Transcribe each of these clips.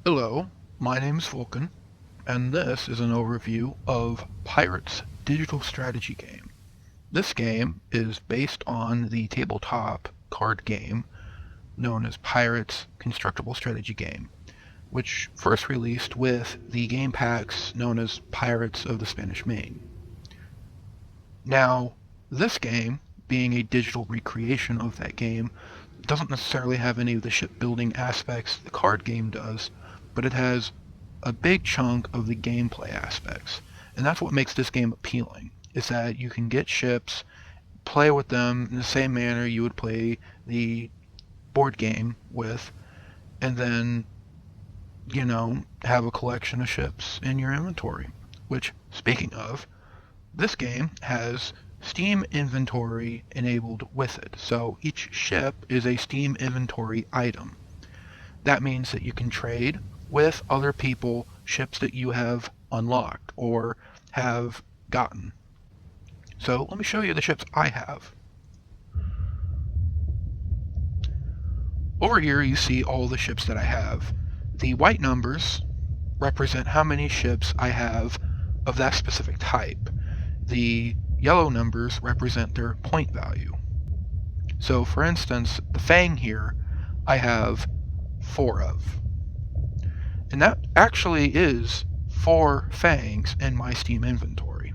Hello, my name is Vulcan, and this is an overview of Pirates digital strategy game. This game is based on the tabletop card game known as Pirates Constructible Strategy Game, which first released with the game packs known as Pirates of the Spanish Main. Now, this game, being a digital recreation of that game, doesn't necessarily have any of the shipbuilding aspects the card game does, but it has a big chunk of the gameplay aspects. And that's what makes this game appealing, is that you can get ships, play with them in the same manner you would play the board game with, and then, have a collection of ships in your inventory. Which, speaking of, this game has Steam inventory enabled with it. So each ship is a Steam inventory item. That means that you can trade with other people ships that you have unlocked or have gotten. So let me show you the ships I have. Over here you see all the ships that I have. The white numbers represent how many ships I have of that specific type. The yellow numbers represent their point value. So for instance, the Fang here I have 4 of. And that actually is 4 Fangs in my Steam inventory.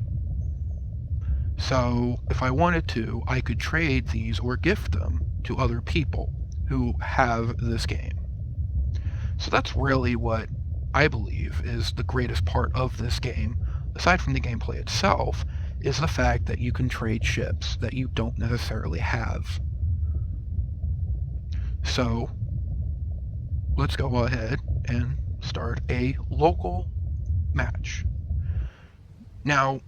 So if I wanted to, I could trade these or gift them to other people who have this game. So that's really what I believe is the greatest part of this game, aside from the gameplay itself, is the fact that you can trade ships that you don't necessarily have. So let's go ahead and start a local match. Now,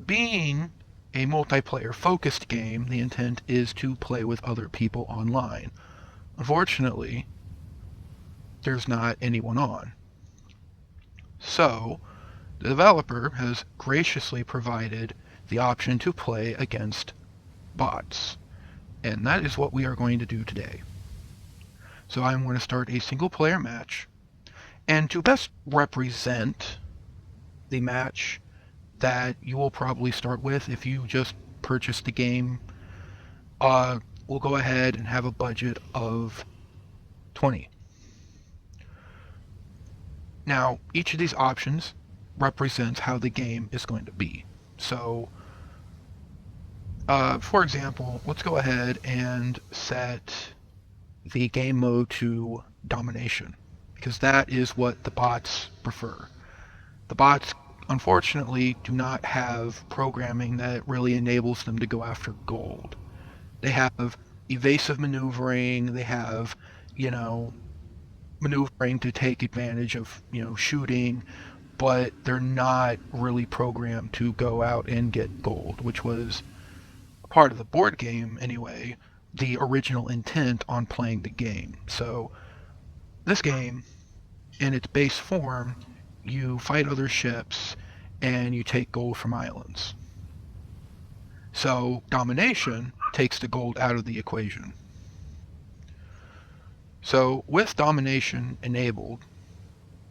being a multiplayer focused game, the intent is to play with other people online. Unfortunately, there's not anyone on. So, the developer has graciously provided the option to play against bots. And that is what we are going to do today. So I'm going to start a single player match. And to best represent the match that you will probably start with if you just purchase the game, we'll go ahead and have a budget of 20. Now, each of these options represents how the game is going to be. So, for example, let's go ahead and set the game mode to domination, because that is what the bots prefer. The bots, unfortunately, do not have programming that really enables them to go after gold. They have evasive maneuvering, they have, maneuvering to take advantage of, shooting, but they're not really programmed to go out and get gold, which was part of the board game anyway, the original intent on playing the game. So this game, in its base form, you fight other ships and you take gold from islands. So domination takes the gold out of the equation. So with domination enabled,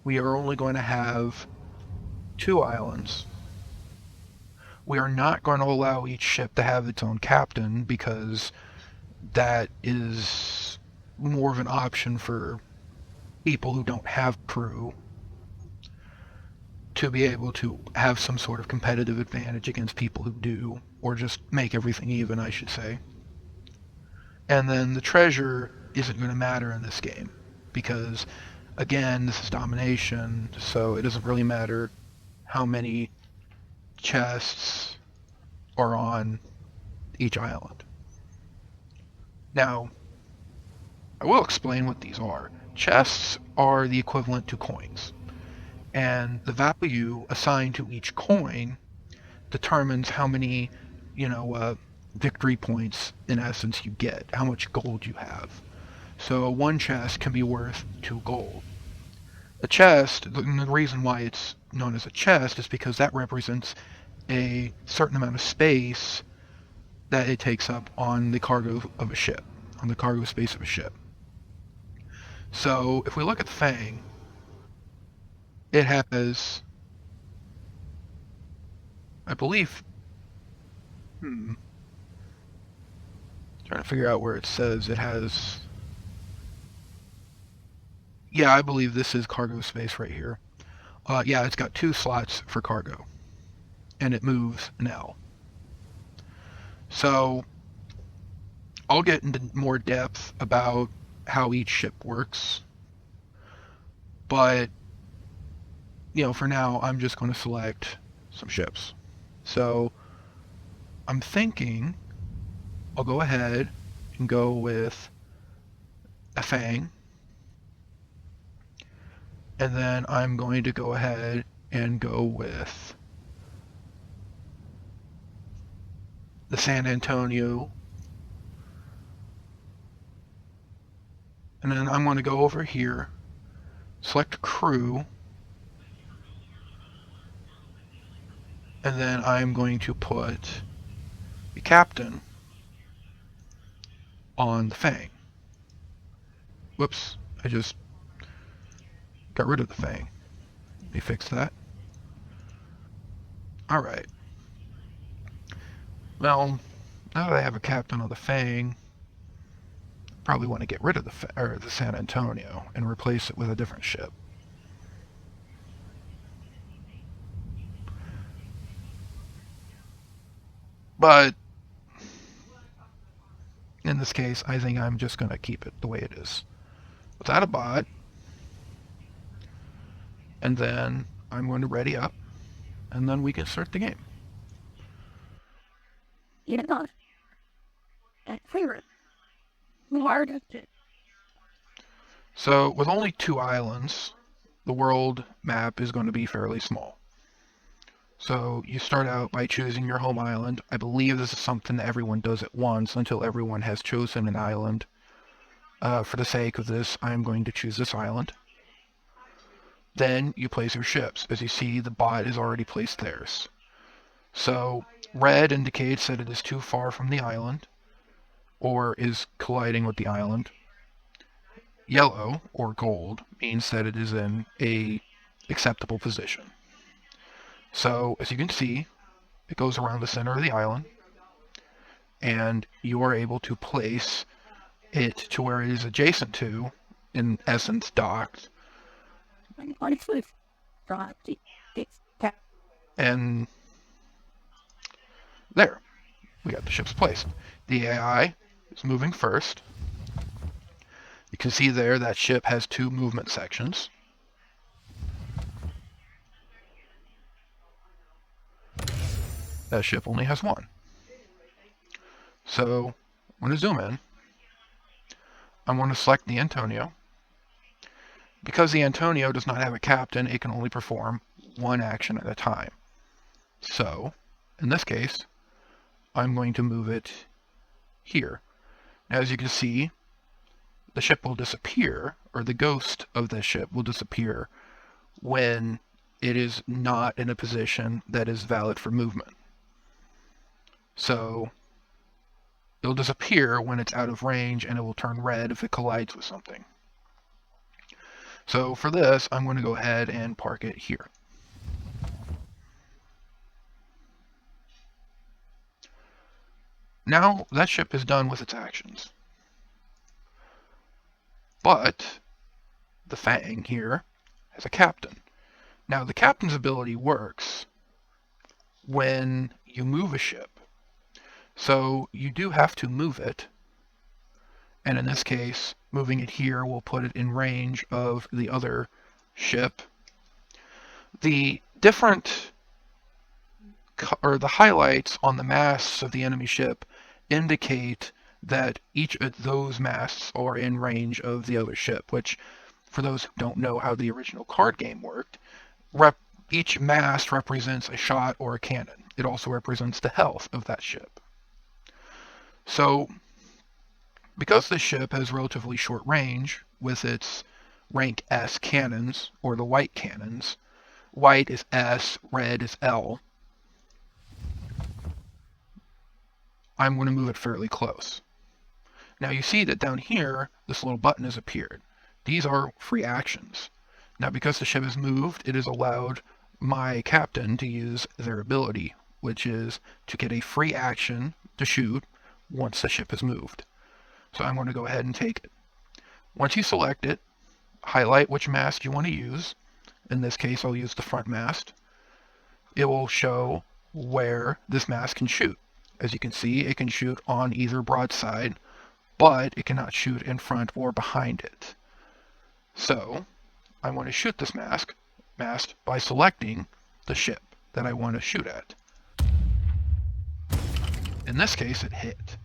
we are only going to have 2 islands. We are not going to allow each ship to have its own captain, because that is more of an option for people who don't have crew to be able to have some sort of competitive advantage against people who do, or just make everything even, I should say. And then the treasure isn't going to matter in this game, because again, this is domination, so it doesn't really matter how many chests are on each island. Now, I will explain what these are. Chests are the equivalent to coins, and the value assigned to each coin determines how many, victory points, in essence, you get, how much gold you have. So 1 chest can be worth 2 gold. A chest, the reason why it's known as a chest is because that represents a certain amount of space that it takes up on the cargo of a ship, on the cargo space of a ship. So if we look at the Fang, it has, I believe, trying to figure out where it says it has. Yeah, I believe this is cargo space right here. Yeah, it's got 2 slots for cargo, and it moves an L. So I'll get into more depth about how each ship works, but for now, I'm just going to select some ships. So I'm thinking I'll go ahead and go with a Fang, and then I'm going to go ahead and go with the San Antonio, and then I'm going to go over here, select crew, and then I'm going to put the captain on the Fang. Whoops, I just got rid of the Fang. Let me fix that. Alright. Well, now that I have a captain on the Fang, I probably want to get rid of the San Antonio and replace it with a different ship. But in this case, I think I'm just going to keep it the way it is. Without a bot, and then I'm going to ready up, and then we can start the game. So with only 2 islands, the world map is going to be fairly small. So you start out by choosing your home island. I believe this is something that everyone does at once until everyone has chosen an island. For the sake of this, I'm going to choose this island. Then you place your ships. As you see, the bot has already placed theirs. So red indicates that it is too far from the island, or is colliding with the island. Yellow, or gold, means that it is in a acceptable position. So, as you can see, it goes around the center of the island, and you are able to place it to where it is adjacent to, in essence, docked. And there, we got the ships placed. The AI is moving first. You can see there that ship has 2 movement sections. That ship only has 1. So I'm going to zoom in. I'm going to select the Antonio. Because the Antonio does not have a captain, it can only perform 1 action at a time. So, in this case, I'm going to move it here. Now, as you can see, the ship will disappear, or the ghost of the ship will disappear when it is not in a position that is valid for movement. So it'll disappear when it's out of range, and it will turn red if it collides with something. So for this, I'm going to go ahead and park it here. Now that ship is done with its actions. But the Fang here has a captain. Now the captain's ability works when you move a ship. So you do have to move it, and in this case, moving it here will put it in range of the other ship. The different, or the highlights on the masts of the enemy ship indicate that each of those masts are in range of the other ship, which, for those who don't know how the original card game worked, each mast represents a shot or a cannon. It also represents the health of that ship. So, because this ship has relatively short range with its rank S cannons, or the white cannons, white is S, red is L, I'm going to move it fairly close. Now you see that down here, this little button has appeared. These are free actions. Now, because the ship is moved, it is allowed my captain to use their ability, which is to get a free action to shoot once the ship is moved. So I'm going to go ahead and take it. Once you select it, highlight which mast you want to use. In this case, I'll use the front mast. It will show where this mast can shoot. As you can see, it can shoot on either broadside, but it cannot shoot in front or behind it. So I want to shoot this mast by selecting the ship that I want to shoot at. In this case, it hit.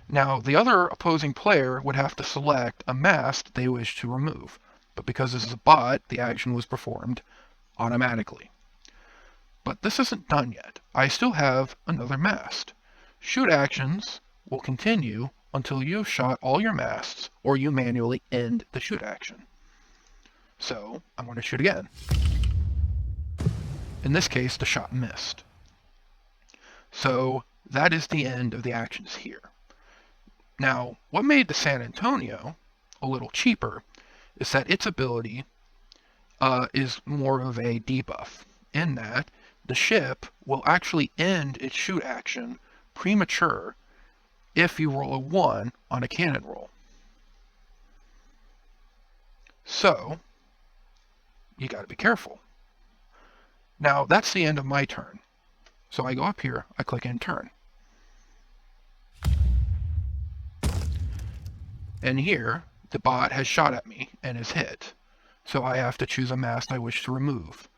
Now, the other opposing player would have to select a mast they wish to remove, but because this is a bot, the action was performed automatically. But this isn't done yet. I still have another mast. Shoot actions will continue until you've shot all your masts or you manually end the shoot action. So I'm going to shoot again. In this case, the shot missed. So that is the end of the actions here. Now, what made the San Antonio a little cheaper is that its ability is more of a debuff, in that the ship will actually end its shoot action premature if you roll a 1 on a cannon roll. So you got to be careful. Now, that's the end of my turn. So I go up here, I click end turn. And here, the bot has shot at me and is hit. So I have to choose a mast I wish to remove.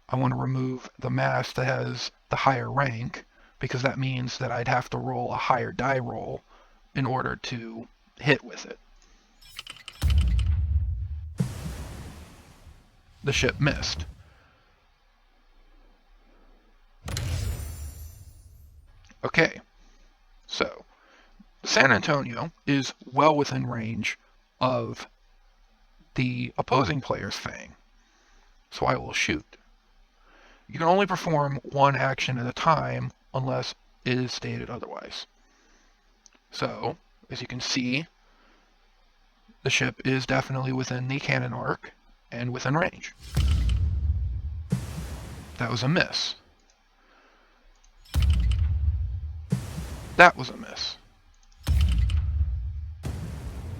I want to remove the mast that has the higher rank, because that means that I'd have to roll a higher die roll in order to hit with it. The ship missed. Okay, so San Antonio is well within range of the opposing player's Fang, so I will shoot. You can only perform one action at a time unless it is stated otherwise. So, as you can see, the ship is definitely within the cannon arc and within range. That was a miss. That was a miss.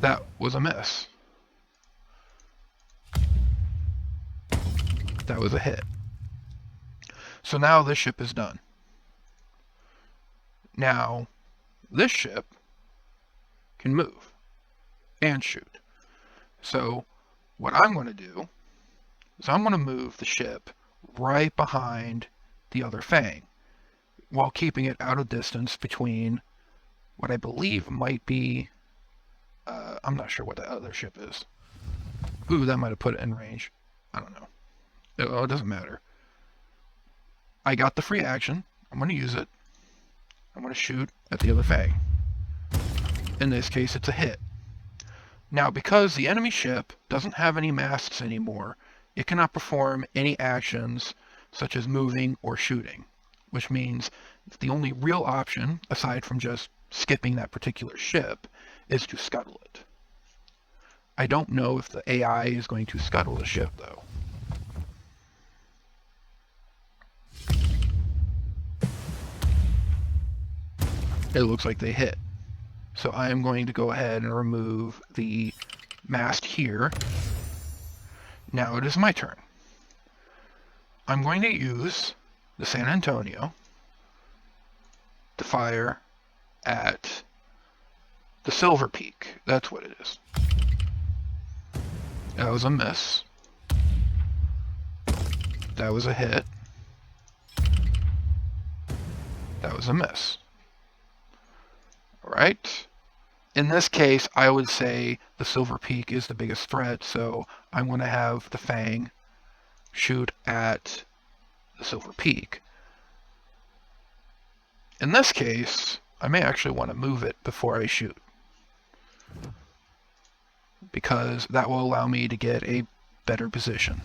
That was a miss. That was a hit. So now this ship is done. Now, this ship can move and shoot. So what I'm going to do is I'm going to move the ship right behind the other Fang, while keeping it out of distance between what I believe might be, I'm not sure what the other ship is. Ooh, that might have put it in range. I don't know. Oh, it doesn't matter. I got the free action. I'm going to use it. I'm going to shoot at the other Fang. In this case, it's a hit. Now, because the enemy ship doesn't have any masts anymore, it cannot perform any actions such as moving or shooting, which means the only real option, aside from just skipping that particular ship, is to scuttle it. I don't know if the AI is going to scuttle the ship, though. It looks like they hit. So I am going to go ahead and remove the mast here. Now it is my turn. I'm going to use the San Antonio to fire at the Silver Peak. That's what it is. That was a miss. That was a hit. That was a miss. Alright. In this case, I would say the Silver Peak is the biggest threat, so I'm going to have the Fang shoot at the Silver Peak. In this case, I may actually want to move it before I shoot, because that will allow me to get a better position.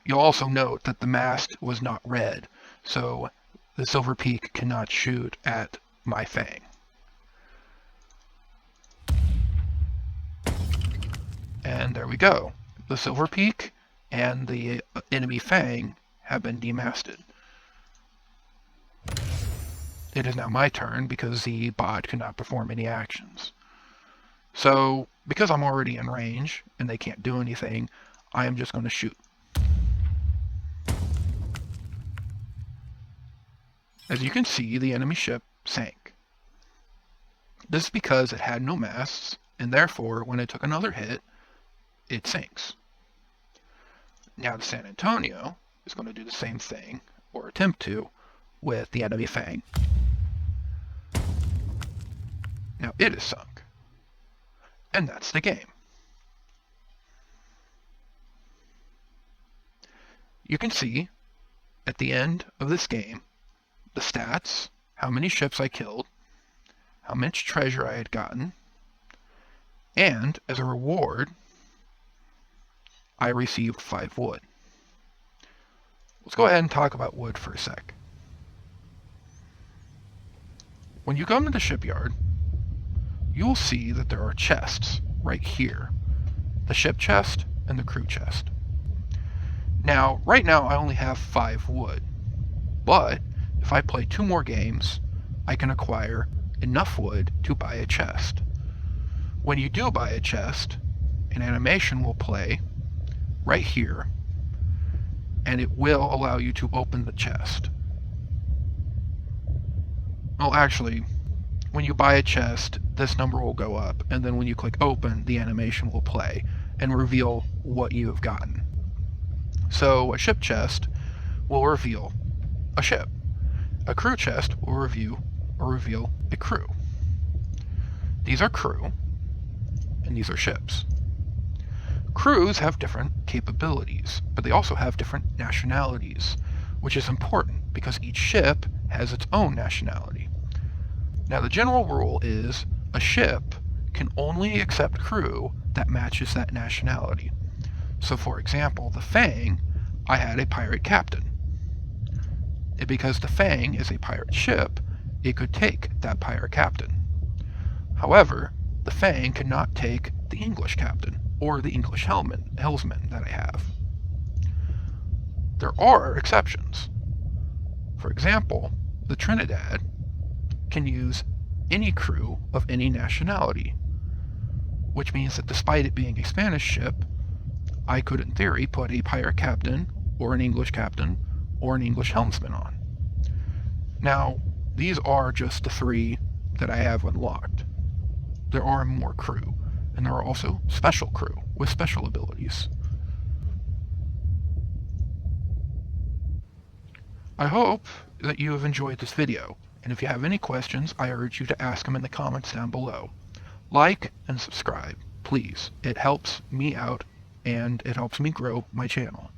You'll also note that the mast was not red, so the Silver Peak cannot shoot at my Fang. And And there we go. The Silver Peak and the enemy Fang have been demasted. It is now my turn because the bot cannot perform any actions. So, because I'm already in range and they can't do anything, I am just going to shoot. As you can see, the enemy ship sank. This is because it had no masts, and therefore, when it took another hit, it sinks. Now the San Antonio is going to do the same thing, or attempt to, with the enemy Fang. Now it is sunk. And that's the game. You can see, at the end of this game, the stats, how many ships I killed, how much treasure I had gotten, and as a reward, I received 5 wood. Let's go ahead and talk about wood for a sec. When you come to the shipyard, you'll see that there are chests right here. The ship chest and the crew chest. Now, right now I only have 5 wood, but if I play 2 more games, I can acquire enough wood to buy a chest. When you do buy a chest, an animation will play right here, and it will allow you to open the chest. Well, actually, when you buy a chest, this number will go up, and then when you click open, the animation will play and reveal what you have gotten. So a ship chest will reveal a ship. A crew chest will reveal a crew. These are crew, and these are ships. Crews have different capabilities, but they also have different nationalities, which is important because each ship has its own nationality. Now the general rule is a ship can only accept crew that matches that nationality. So for example, the Fang, I had a pirate captain. Because the Fang is a pirate ship, it could take that pirate captain. However, the Fang cannot take the English captain or the English helmsman that I have. There are exceptions. For example, the Trinidad can use any crew of any nationality, which means that despite it being a Spanish ship, I could in theory put a pirate captain or an English captain or an English helmsman on. Now, these are just the 3 that I have unlocked. There are more crew, and there are also special crew with special abilities. I hope that you have enjoyed this video, and if you have any questions, I urge you to ask them in the comments down below. Like and subscribe, please. It helps me out, and it helps me grow my channel.